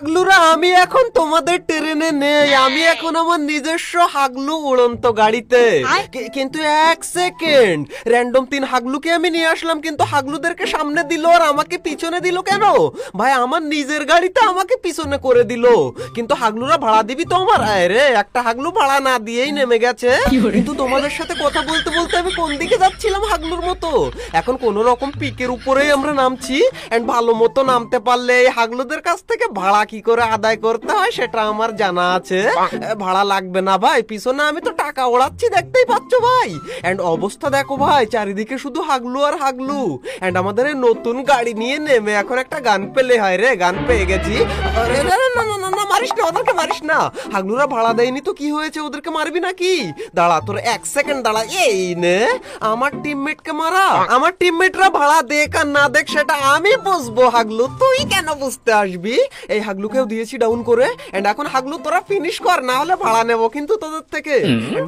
হাগলুরা আমি এখন তোমাদের ট্রেনে নেই, আমি এখন আমার নিজস্ব হাগলু উড়ন্ত গাড়িতে। কিন্তু এক সেকেন্ড, র্যান্ডম 3 হাগলুকে আমি নিয়ে আসলাম, কিন্তু হাগলুদেরকে সামনে দিল আর আমাকে পিছনে দিল কেন? ভাই আমার নিজের গাড়িতে আমাকে পিছনে করে দিল। কিন্তু হাগলুরা ভাড়া দিবি তো আমার? আরে একটা হাগলু ভাড়া না দিয়েই নেমে গেছে। কিন্তু তোমাদের সাথে কথা বলতে বলতে আমি কোন দিকে যাচ্ছিলাম হাগলুর মতো। এখন কোন রকম পিকের উপরেই আমরা নামছি, এন্ড ভালো মতো নামতে পারলে এই হাগলুদের কাছ থেকে ভাড়া কি করে আদায় করতে হয় সেটা আমার জানা আছে। ভাড়া লাগবে না ভাই, পিছনে আমি তো টাকা ওড়াচ্ছি, দেখতেই পাচ্ছ ভাই। এন্ড অবস্থা দেখো ভাই, চারিদিকে শুধু হাগলু আর হাগলু। এন্ড আমাদের এই নতুন গাড়ি নিয়ে নেমে এখন একটা গান পেলে হয় রে, গান পেয়ে গেছি। আরে না না না না, মারিস না ওদেরকে, মারিস না। হাগলুরা ভাড়া দেয়নি তো কি হয়েছে, ওদেরকে মারবি নাকি? দাঁড়া তোর 1 সেকেন্ড দাঁড়া। এই নে আমার টিমমেটকে মারা। আমার টিমমেটরা ভাড়া দেখ আর না দেখ সেটা আমি বুঝবো হাগলু, তুই কেন বুঝতে আসবি? এই হাগলুকেও দিয়েছি ডাউন করে। এন্ড এখন হাগলু তোরা ফিনিশ কর, না হলে ভাড়া নেবো কিন্তু তোদের থেকে।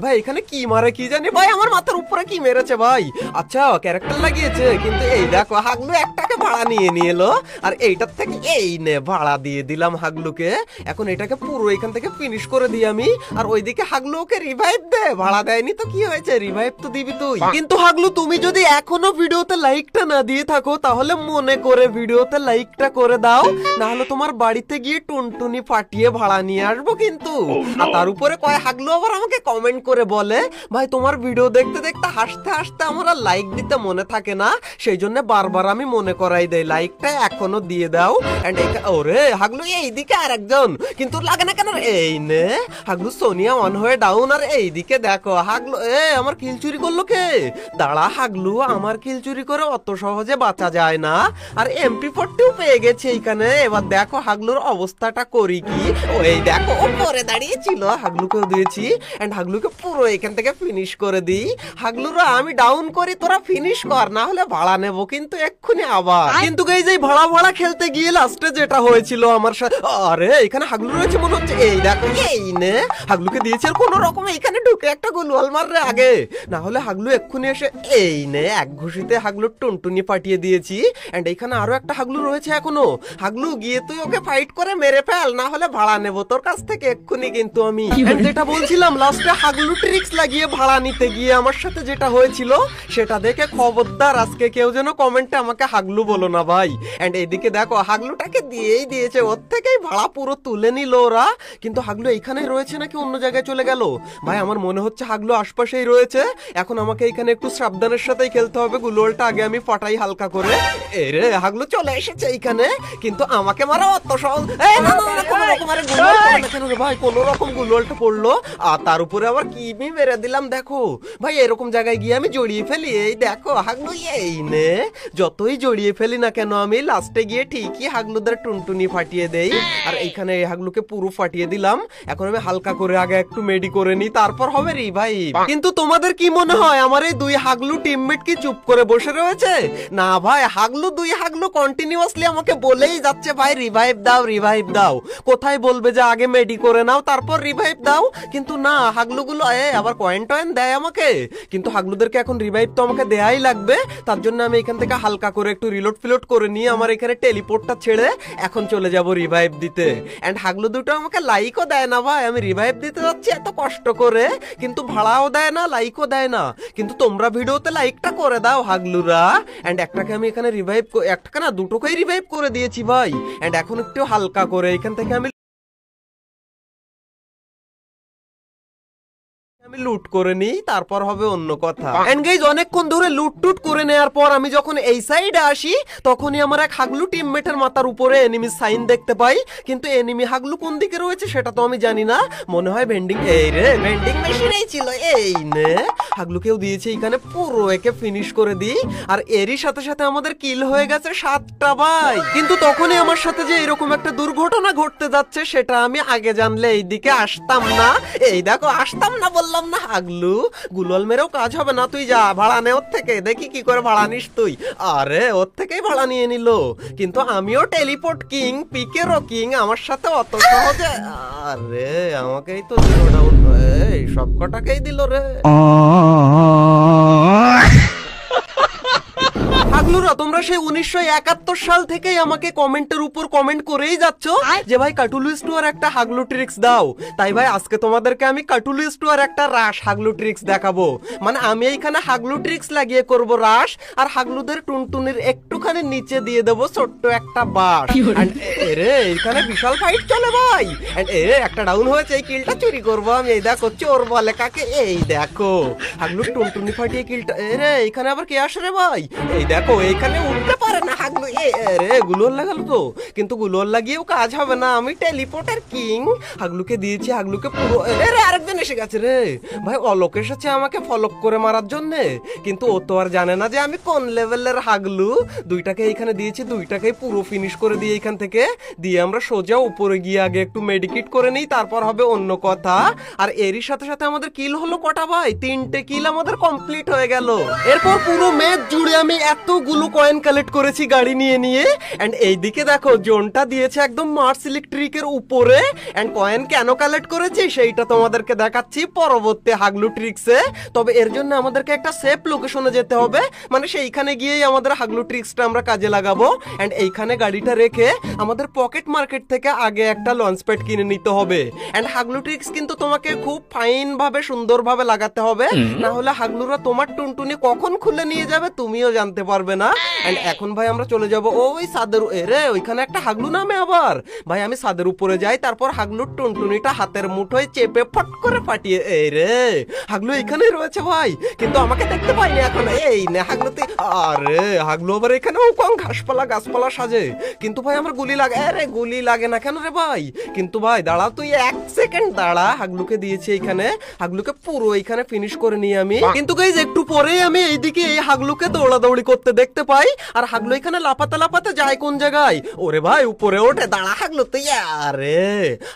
ভাই এখানে কি মারে কি জানি ভাই, আমার মাথার উপরে কি মেরেছে ভাই। আচ্ছা ক্যারেক্টার লাগিয়েছে, কিন্তু এই দেখো হাগলু একটাকে ভাড়া নিয়ে এলো, আর এইটার থেকে এই নে ভাড়া দিয়ে দিলাম হাগলুকে। এখন এটাকে পুরো এখান থেকে ফিনিশ করে দিই আমি। আর ওইদিকে হাগলু ওকে রিভাইভ দে, ভাড়া দেয়নি তো কি হয়েছে, রিভাইভ তো দিবি তুই। কিন্তু হাগলু তুমি যদি এখনো ভিডিওতে লাইকটা না দিয়ে থাকো তাহলে মনে করে ভিডিওতে লাইকটা করে দাও, না হলে তোমার বাড়িতে গিয়ে টুনটুনি ফাটিয়ে ভাড়া নিয়ে আসবো কিন্তু। আর তার উপরে কয় হাগলু আবার আমাকে কমেন্ট করে বলে ভাই তোমার ভিডিও দেখতে দেখতে হাসতে হাসতে আমার লাইক দিতে মনে থাকে না, সেই জন্য বারবার আমি মনে করাই দেই লাইকটা এখনো দিয়ে দাও। এন্ড ওরে হাগলু এইদিকে আর একজন, কিন্তু লাগে না কেন? এই নে হাগলু সোনিয়া অন হয়ে ডাউন। আর এইদিকে দেখো হাগলু আমার কিল চুরি করলো কে? দাঁড়া হাগলু, আমার কিল চুরি করে অত সহজে বাঁচা যায় না। আর MP40 পেয়ে গেছে এইখানে। এবার দেখো হাগলুর অবস্থাটা করি কি। ওই দেখো উপরে দাঁড়িয়ে ছিল, হাগলুকেও দিয়েছি। এন্ড হাগলুকে পুরো এখান থেকে ফিনিশ করে দিই। হাগলুরা আমি ডাউন করি, তোরা ফিনিশ কর, না হলে ভাড়া নেব কিন্তু এক্ষুনি আবার। কিন্তু এই যে ভাড়া ভাড়া খেলতে গিয়ে লাস্টে যেটা হয়েছিল আমার সাথে, আরে এখানে হাগলু রয়েছে মনে হচ্ছে। এই দেখো এই নে হাগলুকে দিয়েছে, আর কোন রকম এখানে ঢুকে একটা গুলওয়াল মাররে আগে, না হলে হাগলু এক্ষুনি এসে এই নে এক ঘুষিতে হাগলুর টুনটুনি ফাটিয়ে দিয়েছি। এন্ড এখানে আরো একটা হাগলু রয়েছে এখনো। হাগলু গিয়ে তুই ওকে ফাইট করে মেরে ফেল, না হলে ভাড়া নেব তোর কাছ থেকে এক্ষুনি কিন্তু আমি। যেটা বলছিলাম লাস্টে হাগলু ট্রিক্স লাগিয়ে ভাড়া নিতে গিয়ে আমার সাথে যেটা হয়েছিল সেটা দেখে খবরদার আজকে কেউ যেন কমেন্টে আমাকে হাগলু বলো না ভাই। এন্ড এইদিকে দেখো হাগলুটাকে দিয়েই দিয়েছে, ওর থেকেই ভাড়া পুরো তুলে নিল ওরা। কিন্তু হাগলু এইখানেই রয়েছে নাকি অন্য জায়গায় চলে গেল? ভাই আমার মনে হচ্ছে হাগলু আশপাশেই রয়েছে। এখন আমাকে এখানে একটু সাবধানের সাথেই খেলতে হবে, গুলোলটা আগে আমি ফাটাই হালকা করে। এরে হাগলু চলে এসেছে এইখানে, কিন্তু আমাকে মারা অত সহজ ভাই। কোন রকম গুলোলটা পড়লো, আর তার উপরে আবার কি মেরে দিলাম দেখো ভাই। এরকম জায়গায় গিয়ে আমি জড়িয়ে ফেলি, এই দেখো হাগলু এই নে। যতই জড়িয়ে ফেলি না কেন আমি লাস্টে গিয়ে ঠিকই হাগলুদের টুনটুনি ফাটিয়ে দেই। আর এইখানে এই হাগলুকে পুরো ফাটিয়ে দিলাম। এখন আমি হালকা করে আগে একটু মেডি করে নি, তারপর হবে রিভাইভ। কিন্তু তোমাদের কি মনে হয় আমার এই 2 হাগলু টিমমেট কি চুপ করে বসে রয়েছে? না ভাই, হাগলু 2 হাগলু কন্টিনিউয়াসলি আমাকে বলেই যাচ্ছে ভাই রিভাইভ দাও রিভাইভ দাও। কোথায় বলবে যে আগে মেডি করে নাও তারপর রিভাইভ দাও, কিন্তু না হাগলুগুলো আবার কয়েন টয়েন দেয় আমাকে। কিন্তু হাগলুদেরকে এখন রিভাইভ তো আমাকে দেয়াই লাগবে, তার জন্য আমি এখান থেকে হালকা করে একটু রিলোড ফিলোড করে নিয়ে আমার এখানে টেলিপোর্টটা ছেড়ে এখন চলে যাব রিভাইভ দিতে। এন্ড হাগলু দুটো আমাকে লাইকও দেয় না ভাই, আমি রিভাইভ দিতে যাচ্ছি এত কষ্ট করে, কিন্তু ভাড়াও দেয় না লাইকও দেয় না। কিন্তু তোমরা ভিডিওতে লাইকটা করে দাও হাগলুরা। এন্ড একটাকে আমি এখানে রিভাইভ, একটাকে না দুটোকেই রিভাইভ করে দিয়েছি ভাই। এন্ড এখন একটু হালকা করে এখান থেকে আমি লুট করে নিই, তারপর হবে অন্য কথা। এন্ড গাইজ অনেকক্ষণ ধরে লুট টুট করে নেওয়ার পর আমি যখন এই সাইডে আসি তখনই আমার এক হাগলু টিমমেটের মাথার উপরে এনিমি সাইন দেখতে পাই। কিন্তু এনিমি হাগলু কোন দিকে রয়েছে সেটা তো আমি জানি না, মনে হয় ভেন্ডিং, এই রে ভেন্ডিং মেশিনেই ছিল। এই নে হাগলুকেও দিয়েছে এখানে, পুরো একে ফিনিশ করে দিই। আর এরই সাথে সাথে আমাদের কিল হয়ে গেছে 7টা ভাই। কিন্তু তখনই আমার সাথে যে এরকম একটা দুর্ঘটনা ঘটতে যাচ্ছে সেটা আমি আগে জানলে এইদিকে আসতাম না। এই দেখো আসতাম না বললাম না হাগলু, গুলল মেরেও কাজ হবে না, তুই যা ভাড়া নে ওর থেকে, দেখি কি করে ভাড়া নিস তুই। আরে ওর থেকেই ভাড়া নিয়ে নিল, কিন্তু আমিও টেলিপোর্ট কিং, পিকেরও কিং, আমার সাথে অত সহজে। আরে আমাকেই তো দিল ডাউন, এই সব কটাকেই দিল রে। হাগলুরা তোমরা সেই 1971 সাল থেকেই আমাকে কমেন্টের উপর কমেন্ট করেই যাচ্ছ যে ভাই কাটুলু স্টোয়ার একটা হাগলু ট্রিক্স দাও। তাই ভাই আজকে তোমাদেরকে আমি কাটুলু স্টোয়ার একটা রাশ হাগলু ট্রিক্স দেখাবো। মানে আমি এইখানে হাগলু ট্রিক্স লাগিয়ে করব রাশ, আর হাগলুদের টুনটুনির একটুখানি নিচে দিয়ে দেবো ছোট্ট একটা বাঁশ। এরে এইখানে বিশাল ফাইট চলে ভাই। একটা ডাউন হয়েছে, এই কিলটা চুরি করবো আমি। এই দেখো চোর বলে কাকে, এই দেখো হাগলুর টুনটুনি ফাটিয়ে কিলটা। এরে এইখানে আবার কে আসে রে ভাই? এই দেখো এইখানে উঠতে পারে না হাগলু। এরে গুলোর লাগালো তো, কিন্তু গুলোর লাগিয়েও কাজ হবে না, আমি টেলিপোর্টের কিং। হাগলুকে দিয়েছি, হাগলুকে পুরো। এরে আরেকজন এসে গেছে রে ভাই, অলোক এসেছে আমাকে ফলক করে মারার জন্য, কিন্তু ও তো আর জানে না যে আমি কোন লেভেলের হাগলু। দুইটাকে এইখানে দিয়েছি, দুইটাকেই পুরো ফিনিশ করে দিয়ে এইখান থেকে দিয়ে আমরা সোজা উপরে গিয়ে আগে একটু মেডিকেট করে নিই, তারপর হবে অন্য কথা। আর এরই সাথে সাথে আমাদের কিল হলো কটা ভাই? 3টে কিল আমাদের কমপ্লিট হয়ে গেল। এরপর পুরো ম্যাচ জুড়ে আমি এতগুলো কয়েন কালেক্ট করেছি গাড়ি নিয়ে নিয়ে। এন্ড এইদিকে দেখো জোনটা দিয়েছে একদম মার্স ইলেকট্রিকের উপরে। এন্ড কয়েন কেন কালেক্ট করেছি সেইটা তোমাদেরকে দেখাচ্ছি পরবর্তী হাগলু ট্রিক্সে। তবে এর জন্য আমাদেরকে একটা সেফ লোকেশনে যেতে হবে, মানে সেইখানে গিয়েই আমাদের হাগলু ট্রিক্সটা আমরা কাজে লাগাবো। এন্ড এইখানে গাড়িটা রেখে আমাদের পকেট মার্কেট থেকে আগে একটা লঞ্চ প্যাড কিনে নিতে হবে। এন্ড হাগলু ট্রিক্স কিন্তু তোমাকে খুব ফাইন ভাবে সুন্দর ভাবে লাগাতে হবে, না হলে হাগলুরা তোমার টুনটুনি কখন খুলে নিয়ে যাবে তুমিও জানতে পারবে না। এন্ড এখন ভাই আমরা চলে যাব ওই ছাদের। এরে ওইখানে একটা হাগলু নামে আবার ভাই, আমি ছাদের উপরে যাই, তারপর হাগলুর টুনটুনিটা হাতের মুঠোয় চেপে ফট করে ফাটিয়ে। এই রে হাগলু এখানেই রয়েছে ভাই, কিন্তু আমাকে দেখতে পাইনি এখন। এই নে হাগলুতে। আরে হাগলু আবার এখানেও কম গাছপালা গাছপালা সাজে, কিন্তু ভাই আমার গুলি লাগে। আরে গুলি লাগে না কেন রে ভাই? কিন্তু ভাই দাঁড়া, তুই 1 সেকেন্ড দাঁড়া। হাগলুকে দিয়েছি এইখানে, হাগলুকে পুরো এইখানে ফিনিশ করে নিই আমি। কিন্তু গাইজ একটু পরেই আমি এইদিকে এই হাগলুকে দৌড়াদৌড়ি করতে দেখতে পাই, আর হাগলু এখানে লাপাতে লাপাতে যায় কোন জায়গায়? ওরে ভাই উপরে ওঠে। দাঁড়া হাগলু তুই। আরে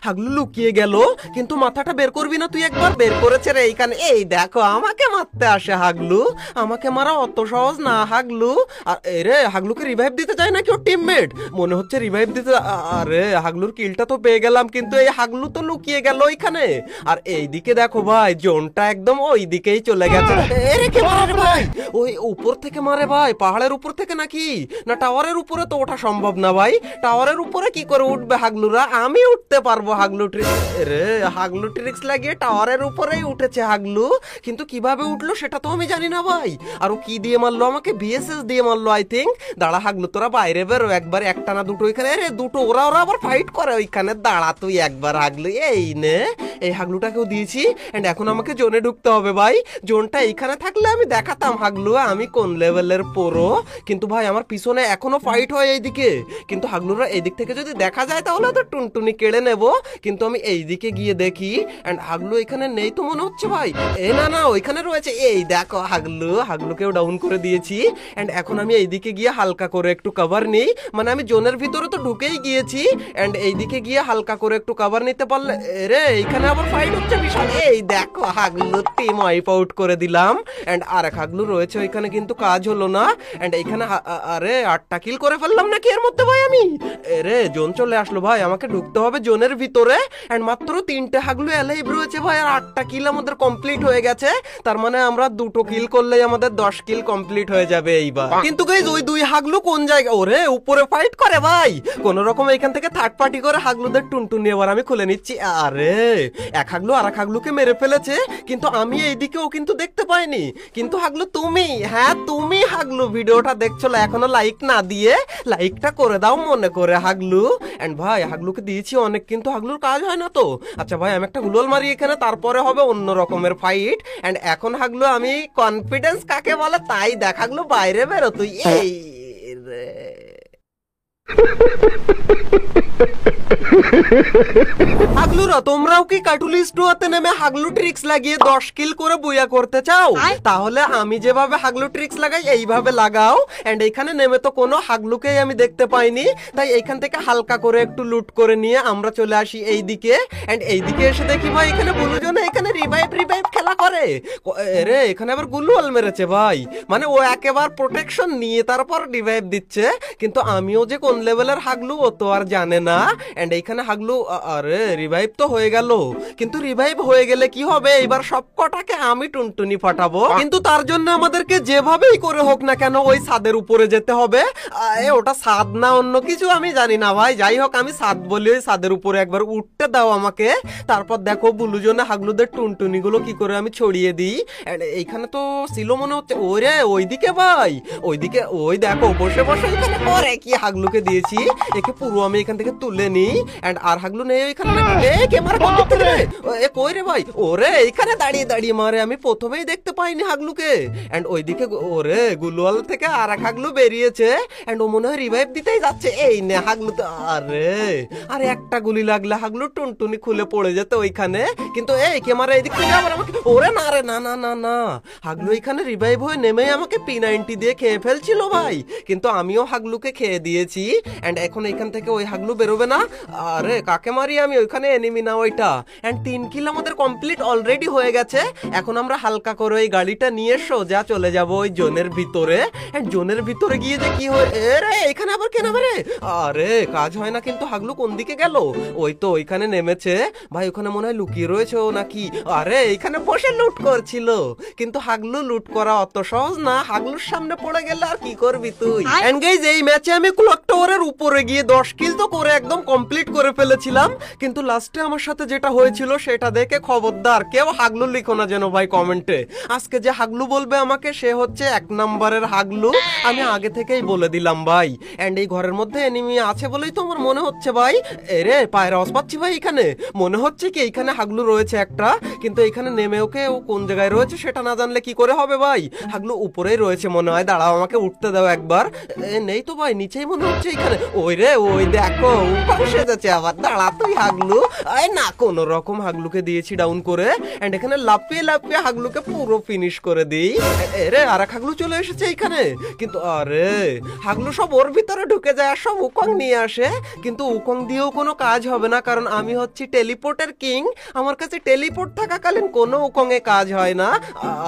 হাগলু লুকিয়ে গেল, কিন্তু মাথাটা বের করবি না তুই? একবার বের করেছে রে এইখানে। এই দেখো আমাকে মারতে আসে হাগলু, আমাকে মারা অত সহজ না হাগলু। আর এরে হাগলুকে রিভাইভ দিতে চায় না কেউ টিমমেট, মনে হচ্ছে রিভাইভ দিতে। আরে হাগলুর কিলটা তো পেয়ে গেলাম, কিন্তু এই হাগলু তো লুকিয়ে গেল ওইখানে। আর এইদিকে দেখো ভাই জোনটা একদম ওই দিকেই চলে গেছে। এরে কে মারে ভাই? ওই উপর থেকে মারে ভাই, পাহাড়ের উপর থেকে নাকি? না টাওয়ারের উপরে তো ওঠা সম্ভব না ভাই। টাওয়ারের উপরে কি করে উঠবে হাগলুরা? আমি উঠতে পারবো হাগলু ট্রিক্স। রে হাগলু ট্রিক্স লাগিয়ে টাওয়ারের উপরেই উঠেছে হাগলু, কিন্তু কিভাবে উঠলো সেটা তো আমি জানি না ভাই। আর ও কি দিয়ে মারলো আমাকে? বিএসএস দিয়ে মারলো আই থিঙ্ক। দাঁড়া হাগলু তোরা বাইরে বেরো একবার, একটা না দুটো ওইখানে। আরে দুটো, ওরা আবার ফাইট করে ওইখানে। দাঁড়া তুই একবার হাগলু। এই নে এই হাগলুটাকেও দিয়েছি। এন্ড এখন আমাকে জোনে ঢুকতে হবে ভাই। জোনটা এইখানে থাকলে আমি দেখাতাম হাগলু আমি কোন লেভেলের প্রো, কিন্তু ভাই আমার পিছনে এখনো ফাইট হয় এইদিকে। কিন্তু হাগলুরা এইদিক থেকে যদি দেখা যায় তাহলে তো টুনটুনি কেড়ে নেব। কিন্তু আমি এইদিকে গিয়ে দেখি, এন্ড হাগলু এখানে নেই তো মনে হচ্ছে ভাই। এ না না ওইখানে রয়েছে। এই দেখো হাগলু, হাগলুকেও ডাউন করে দিয়েছি। এন্ড এখন আমি এইদিকে গিয়ে হালকা করে একটু কভার নিই, মানে আমি জোনের ভিতরে তো ঢুকেই গিয়েছি। এন্ড এইদিকে গিয়ে হালকা করে একটু কভার নিতে পারলে। রে এইখানে আবার ফাইট হচ্ছে বিশাল। এই দেখো হাগলু টিম ওয়াইপ আউট করে দিলাম। এন্ড আরেক হাগলু রয়েছে ওইখানে, কিন্তু কাজ হলো না। এন্ড এইখানে আরে 8টা কিল করে ফেললাম নাকি এর মধ্যে ভাই আমি? রে জোন চলে আসলো ভাই, আমাকে ঢুকতে হবে জোনের ভিতরে। এন্ড মাত্র 3টে হাগলু অ্যালাইভ রয়েছে ভাই, আর 8টা কিল আমাদের কমপ্লিট হয়ে গেছে। তার মানে আমরা 2টো কিল করলেই আমাদের 10 কিল কমপ্লিট হয়ে যাবে এইবার। কিন্তু গাইজ ওই 2 হাগলু কোন জায়গা? ওরে উপরে ফাইট করে ভাই। কোন রকম এখান থেকে থার্ড পার্টি করে হাগলুদের টুনটুনি এবার আমি খুলে নিচ্ছি। আরে এক হাগলু আর এক হাগলুকে মেরে ফেলেছে, কিন্তু আমি এইদিকেও কিন্তু দেখতে পাইনি। কিন্তু হাগলু তুমি, হ্যাঁ তুমি হাগলু ভিডিওটা দেখছো এখনো লাইক না দিয়ে, লাইকটা করে দাও মনে করে হাগলু। এন্ড ভাই হাগলুকে দিয়েছি অনেক, কিন্তু হাগলুর কাজ হয় না তো। আচ্ছা ভাই আমি একটা গুলোল মারি এখানে, তারপরে হবে অন্য রকমের ফাইট। এন্ড এখন হাগলু আমি কনফিডেন্স কাকে বলে তাই দেখ। হাগলু বাইরে বেরো তুই। এই রে হাগলুরা তোমরাও কি কাটুলি স্টোয়াতে নেমে হাগলু ট্রিক্স লাগিয়ে 10 কিল করে বুয়া করতে চাও? তাহলে আমি যেভাবে হাগলু ট্রিক্স লাগাই এইভাবে লাগাও। এন্ড এখানে নেমে তো কোনো হাগলুকেই আমি দেখতে পাইনি, তাই এইখান থেকে হালকা করে একটু লুট করে নিয়ে আমরা চলে আসি এইদিকে। এন্ড এইদিকে এসে দেখি ভাই এখানে বুলুজনে এখানে রিভাইভ খেলা করে। রে এখানে আবার গুলওয়াল মেরেছে ভাই, মানে ও একেবারে প্রোটেকশন নিয়ে তারপর রিভাইভ দিচ্ছে। কিন্তু আমিও যে কোন লেভেলের হাগলু ও তো আর জানে না। এন্ড এইখানে হাগলু আরে রিভাইভ তো হয়ে গেল, কিন্তু রিভাইভ হয়ে গেলে কি হবে, এবার সব কটাকে আমি টুনটুনি ফাটাবো। কিন্তু তার জন্য আমাদেরকে যেভাবেই করে হোক না কেন ওই ছাদের উপরে যেতে হবে। ওটা ছাদ না অন্য কিছু আমি জানি না ভাই, যাই হোক আমি ছাদ বলি, ওই ছাদের উপরে একবার উঠতে দাও আমাকে। তারপর দেখো বুলুজনে হাগলুদের টুনটুনি গুলো কি করে আমি ছড়িয়ে দিই। এইখানে তো ছিল মনে হচ্ছে, ওরে ওইদিকে ভাই, ওইদিকে ওই দেখো বসে বসে এখানে করে কি হাগলুকে দিয়েছি। একে পুরো আমি এখান থেকে তুলে নিই। এন্ড আর হাগলু নেই ওইখানে, কে মারা কোন দিক থেকে রে, এ কই রে ভাই, ওরে এইখানে দাঁড়িয়ে দাঁড়িয়ে মারে, আমি প্রথমেই দেখতে পাইনি হাগলুকে। এন্ড ওইদিকে ওরে গুলওয়াল থেকে আর এক হাগলু বেরিয়েছে। এন্ড ও মনে হয় রিভাইভ দিতেই যাচ্ছে। এই নে হাগলু তো, আরে একটা গুলি লাগলে হাগলু টুনটুনি খুলে পড়ে যেত ওইখানে। কিন্তু এই কে মারে এইদিক থেকে আবার আমাকে, ওরে না রে না না না না, হাগলু এখানে রিভাইভ হয়ে নেমে আমাকে P90 দিয়ে খেয়ে ফেলছিল ভাই। কিন্তু আমিও হাগলুকে খেয়ে দিয়েছি। এন্ড এখন এখান থেকে ওই হাগলু বেরোবে না। আরে কাকে মারি আমি, ওইখানে এনিমি না ওইটা। এন্ড 3 কিল আমাদের কমপ্লিট অলরেডি হয়ে গেছে। এখন আমরা হালকা করে ওই গাড়িটা নিয়ে সোজা চলে যাব ওই জোনের ভিতরে। এন্ড জোনের ভিতরে গিয়ে যে কি হয়, রে এখানে আবার কে নামে রে, আরে কাজ হয় না। কিন্তু হাগলু কোন দিকে গেল, ওই তো ওইখানে নেমেছে ভাই, ওখানে মনে হয় লুকিয়ে রয়েছে ও নাকি। আরে এইখানে বসে লুট করছিল, কিন্তু হাগলু লুট করা অত সহজ না, হাগলুর সামনে পড়ে গেলে আর কি করবি তুই। এন্ড গাইস এই ম্যাচে আমি ক্লক টাওয়ারের উপরে গিয়ে 10 কিল তো করে একদম কমপ্লিট করে ফেলেছিলাম। কিন্তু লাস্টে আমার সাথে যেটা হয়েছিল সেটা দেখে খবরদার কেউ হাগলু লিখো না যেন ভাই কমেন্টে। আজকে যে হাগলু বলবে আমাকে সে হচ্ছে 1 নম্বরের হাগলু, আমি আগে থেকেই বলে দিলাম ভাই। এন্ড এই ঘরের মধ্যে এনিমি আছে বলেই তো আমার মনে হচ্ছে ভাই, এরে পায়ের আওয়াজ পাচ্ছি ভাই, এখানে মনে হচ্ছে কি এইখানে হাগলু রয়েছে একটা। কিন্তু এখানে নেমে ওকে ও কোন জায়গায় রয়েছে সেটা না জানলে কি করে হবে ভাই। হাগলু উপরেই রয়েছে মনে হয়, দাঁড়াও আমাকে উঠতে দাও একবার। নেই তো ভাই, নিচেই মনে হচ্ছে এখানে। ওই রে ওই দেখো উপরে সেজেছে আবার, দাঁড়া তুই হাগলু। না কোন রকম হাগলুকে দিয়েছি ডাউন করে। এন্ড এখানে লাফিয়ে লাফিয়ে হাগলুকে পুরো ফিনিশ করে দিই। এরে আর এক হাগলু চলে এসেছে এইখানে। কিন্তু আরে হাগলু সব ওর ভিতরে ঢুকে যায় আর সব উকং নিয়ে আসে। কিন্তু উকং দিয়েও কোনো কাজ হবে না, কারণ আমি হচ্ছি টেলিপোর্টের কিং। আমার কাছে টেলিপোর্ট থাকাকালীন কোনো উকং এ কাজ হয় না।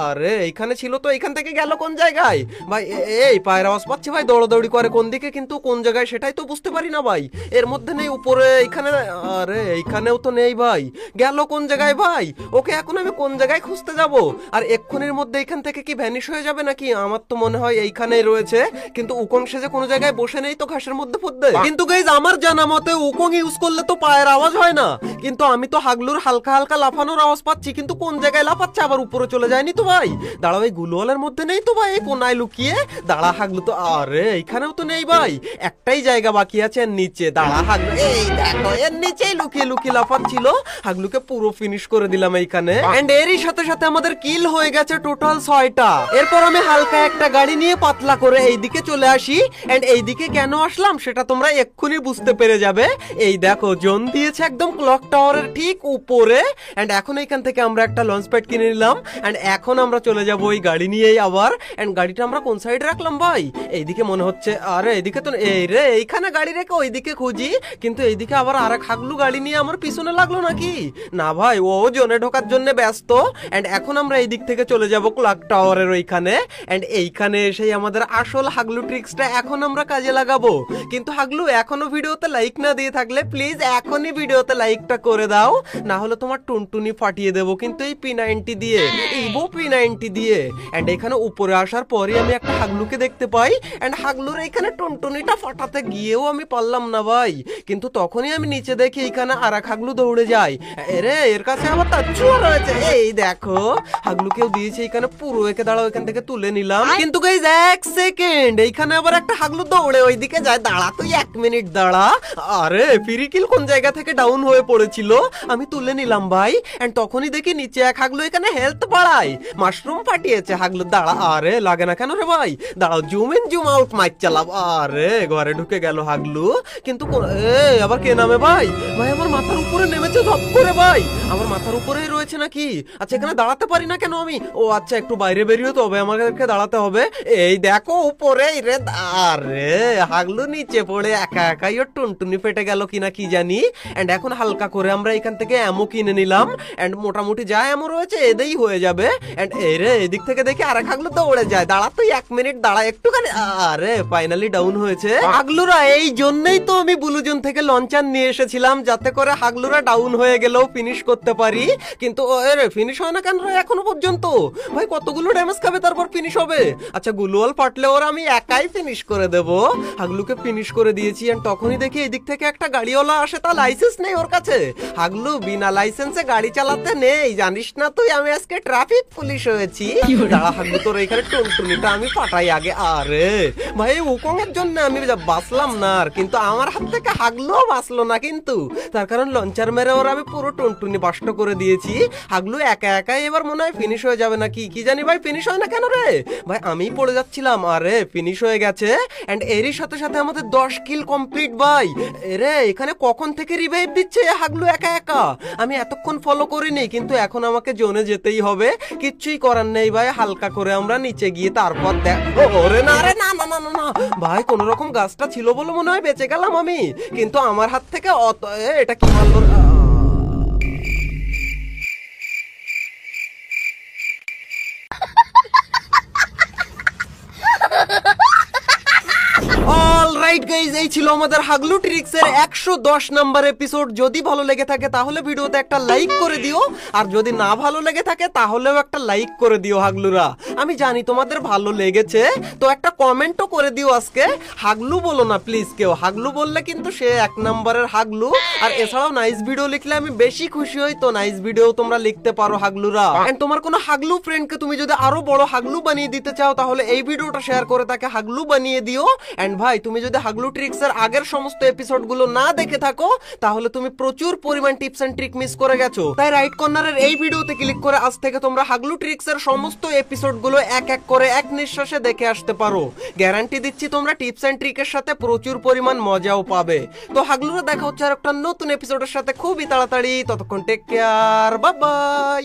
আরে এইখানে ছিল তো, এইখান থেকে গেল কোন জায়গায় ভাই। এই পায়ের আওয়াজ পাচ্ছি ভাই, দৌড়াদৌড়ি করে কোন দিকে, কিন্তু কোন জায়গায় সেটাই তো বুঝতে পারি না ভাই। এর মধ্যে নেই উপরে, এইখানে, আরে এইখানেও তো নেই ভাই, গেল কোন জায়গায় ভাই। ওকে এখন আমি কোন জায়গায় খুঁজতে যাব? আর এক্ষুনির মধ্যে এখান থেকে কি ভ্যানিশ হয়ে যাবে নাকি? আমার তো মনে হয় এইখানেই রয়েছে, কিন্তু উকং সেজে কোনো জায়গায় বসে নেই তো ঘাসের মধ্যে ফুটবে। কিন্তু গাইজ আমার জানা মতে উকং ইউজ করলে তো পায়ের আওয়াজ হয় না, কিন্তু আমি তো হাগলুর হালকা হালকা লাফানোর আওয়াজ পাচ্ছি। কিন্তু কোন জায়গায় লাফাচ্ছে, আবার উপরে চলে যায়নি তো ভাই। দাঁড়া ভাই, গুলওয়ালের মধ্যে নেই তো ভাই, এই কোনায় লুকিয়ে। দাঁড়া হাগলু তো, আরে এইখানেও তো নেই ভাই, একটাই জায়গা বাকি আছে এর নিচে। দাঁড়া হাগলু, এই দেখো এর নিচেই লুকিয়ে লুকিয়ে লাফাচ্ছিল। হাগলুকে পুরো ফিনিশ করে দিলাম এইখানে। এন্ড এরই সাথে সাথে আমাদের কিল হয়ে গেছে টোটাল 6টা। এরপর আমি হালকা একটা গাড়ি নিয়ে পাতলা করে এইদিকে চলে আসি। এন্ড এইদিকে কেন আসলাম সেটা তোমরা এক্ষুনি বুঝতে পেরে যাবে। এই দেখো জোন দিয়েছে একদম ক্লক টাওয়ারের ঠিক উপরে। এন্ড এখন এইখান থেকে আমরা একটা লঞ্চ প্যাড কিনে নিলাম। এন্ড এখন আমরা চলে যাব ওই গাড়ি নিয়েই আবার। এন্ড গাড়িটা আমরা কোন সাইডে রাখলাম ভাই? এইদিকে মনে হচ্ছে, আরে এইদিকে তো, এই রে এইখানে গাড়ি রেখে ওইদিকে খুঁজি, কিন্তু এইদিকে আবার আরেক হাগলু গাড়ি নিয়ে আমার পিছনে লাগলো নাকি? না ভাই, ও জোনে ঢোকার জন্য ব্যস্ত। এন্ড এখন আমরা এই দিক থেকে চলে যাব ক্লক টাওয়ারের ওইখানে। এন্ড এইখানে এসেই আমাদের আসল হাগলু ট্রিক্সটা এখন আমরা কাজে লাগাবো। কিন্তু হাগলু এখনো ভিডিওতে লাইক না দিয়ে থাকলে প্লিজ এখনই ভিডিওতে লাইকটা করে দাও, না হলে তোমার টুনটুনি ফাটিয়ে দেবো কিন্তু এই P90 দিয়ে, ইভো P90 দিয়ে। এন্ড এখানে উপরে আসার পরে আমি একটা হাগলুকে দেখতে পাই। এন্ড হাগলুর এখানে টুনটুনিটা ফাটাতে গিয়েও আমি পারলাম না ভাই। কিন্তু তখনই আমি নিচে দেখি এখানে আর এক হাগলু দৌড়ে যায়। এরে এর কাছে আবার তাচ্ছুয়া রয়েছে। এই দেখো হাগলুকেও দিয়েছে এখানে পুরো। একে দাঁড়াও, এখান থেকে তুলে নিলাম। কিন্তু গাইজ 1 সেকেন্ড, এইখানে আবার একটা হাগলু দৌড়ে ওইদিকে যায়। দাঁড়া তুই 1 মিনিট দাঁড়া। আরে ফিরিকিল কোন জায়গা থেকে ডাউন হয়ে পড়েছিল, আমি তুলে নিলাম ভাই। এন্ড তখনই দেখি নিচে এক হাগলু এখানে হেলথ বাড়ায়, মাশরুম ফাটিয়েছে হাগলু। দাঁড়া, আরে লাগে না কেন রে ভাই? দাঁড়াও, zoom in zoom out mic চালাব। আরে ঘরে ঢুকে গেল হাগলু। কিন্তু আবার কে নামে ভাই? ভাই আমার মাথার উপরে নেমেছে ধপ করে ভাই, আমার মাথার উপরেই রয়েছে নাকি? আচ্ছা এখানে দাঁড়াতে পারি না কেন আমি? ও আচ্ছা, একটু বাইরে বেরিয়ে তো হবে, আমাদেরকে দাঁড়াতে হবে। এই দেখো উপরে রে। আরে হাগলু নিচে পড়ে একা একাই ওর টুনটুনি ফেটে গেল কিনা কি জানি। এন্ড এখন হালকা করে আমরা এখান থেকে অ্যামো কিনে নিলাম। এন্ড মোটামুটি যা অ্যামো রয়েছে এদেই হয়ে যাবে। এন্ড এই রে এদিক থেকে দেখি আরেক হাগলু দৌড়ে যায়। দাঁড়া তুই 1 মিনিট দাঁড়া একটুখানি। আরে ফাইনালি ডাউন হয়েছে হাগলুরা। এই জন্যই তো আমি ব্লু জোন থেকে লঞ্চার নিয়ে এসেছিলাম যাতে করে হাগলুরা ডাউন হয়ে গেলেও ফিনিশ করতে পারি, কিন্তু ফিনিশ হয় না কেন রে এখনো পর্যন্ত? ভাই কতগুলো ড্যামেজ খাবে তারপর ফিনিশ হবে? আচ্ছা গ্লুয়াল ফাটলে ওরা আমি একাই ফিনিশ করে দেব। হাগলুকে ফিনিশ করে দিয়েছি, আর তখনই দেখি এদিক থেকে একটা গাড়িওয়ালা আসে, তার লাইসেন্স নেই ওর কাছে। হাগলু বিনা লাইসেন্সে গাড়ি চালাতে নেই, জানিস না তুই আমি আজকে ট্রাফিক পুলিশ হয়েছি। দাঁড়া হাগলু, তোর এখানে টুনটুনিটা আমি ফাটাই আগে। আরে ভাই উকং এর জন্য আমি বাঁচলাম না, আর কিন্তু আমার হাত থেকে হাগলুও বাঁচলো না, কিন্তু তার কারণ লঞ্চার মেরে ওরা আমি পুরো টুনটুনি বাষ্ট করে দিয়েছি। হাগলু একা একাই এবার মনে হয় ফিনিশ হয়ে যাবে নাকি, কি জানি ভাই ফিনিশ হয় না কেন রে ভাই? আমি পড়ে যাচ্ছিলাম, আরে ফিনিশ হয়ে গেছে। এন্ড এরই সাথে সাথে আমাদের 10 কিল কমপ্লিট ভাই। এরে এখানে কখন থেকে রিভাইভ দিচ্ছে হাগলু একা একা? আমি এতক্ষণ ফলো করিনি, কিন্তু এখন আমাকে জোনে যেতেই হবে, কিচ্ছুই করার নেই ভাই। হালকা করে আমরা নিচে গিয়ে তারপর ওরে না রে, না না না না না ভাই, কোন রকম গাছটা ছিল বলে মনে হয় বেঁচে গেলাম আমি, কিন্তু আমার হাত থেকে এটা কি মারলো? অলরাইট গাইজ, এই ছিল আমাদের হাগলু ট্রিক্স এর 110 নাম্বার এপিসোড। যদি ভালো লেগে থাকে তাহলে ভিডিওতে একটা লাইক করে দিও, আর যদি না ভালো লেগে থাকে তাহলেও একটা লাইক করে দিও হাগলুরা। আমি জানি তোমাদের ভালো লেগেছে, তো একটা কমেন্টও করে দিও আজকে। হাগলু বলো না প্লিজ কেউ, হাগলু বললে কিন্তু সে 1 নাম্বারের হাগলু। আর এছাড়াও নাইস ভিডিও লিখলে আমি বেশি খুশি হই, তো নাইস ভিডিও তোমরা লিখতে পারো হাগলুরা। এন্ড তোমার কোনো হাগলু ফ্রেন্ডকে তুমি যদি আরো বড় হাগলু বানিয়ে দিতে চাও তাহলে এই ভিডিওটা শেয়ার করে তাকে হাগলু বানিয়ে দিও। এন্ড ভাই তুমি যদি হাগলু ট্রিক্স এর আগের সমস্ত এপিসোড গুলো না দেখে থাকো তাহলে তুমি প্রচুর পরিমাণ টিপস এন্ড ট্রিক মিস করে গেছো। তাই রাইট কর্নারের এই ভিডিওতে ক্লিক করে আজ থেকে তোমরা হাগলু ট্রিক্স এর সমস্ত এপিসোড গুলো এক এক করে এক নিঃশ্বাসে দেখে আসতে পারো। গ্যারান্টি দিচ্ছি তোমরা টিপস এন্ড ট্রিকের সাথে প্রচুর পরিমাণ মজাও পাবে। তো হাগলুরা দেখা হচ্ছে আর একটা নতুন এপিসোডের সাথে খুবই তাড়াতাড়ি। ততক্ষণ টেক কেয়ার, বাই বাই।